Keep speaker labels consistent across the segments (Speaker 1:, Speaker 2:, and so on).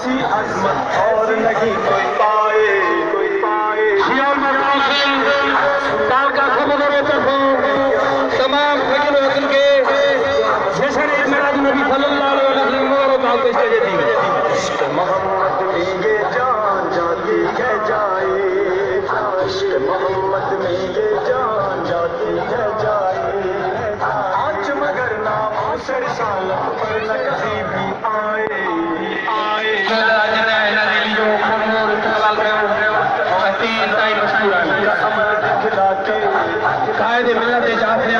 Speaker 1: جیسی عظمت اور نہیں کوئی پائے
Speaker 2: شیعہ مراحل دال کا خبر تمام فجر وطن کے جشن میلاد نبی صلی اللہ علیہ وسلم مبارک آپ کو استجابت دی
Speaker 1: عشق محمد میں یہ جان جاتی ہے جائے عشق محمد میں یہ جان جاتی ہے جائے آج مگر نام سے رسالت پر نہ کبھی بھی آئے عمل دکھلا کے
Speaker 2: قائد ملت جعفریہ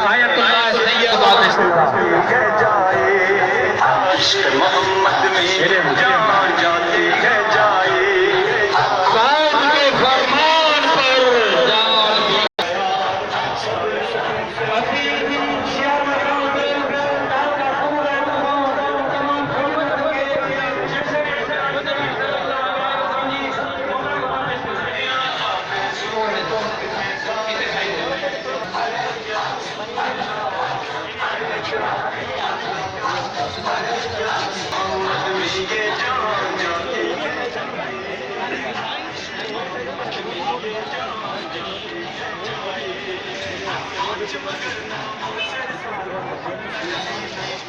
Speaker 2: آیت اللہ سید
Speaker 1: ہے جائے عشق محمد میں یہ جان جاتی ہے جائے
Speaker 2: قائد کے فرمان پر جان
Speaker 1: مگر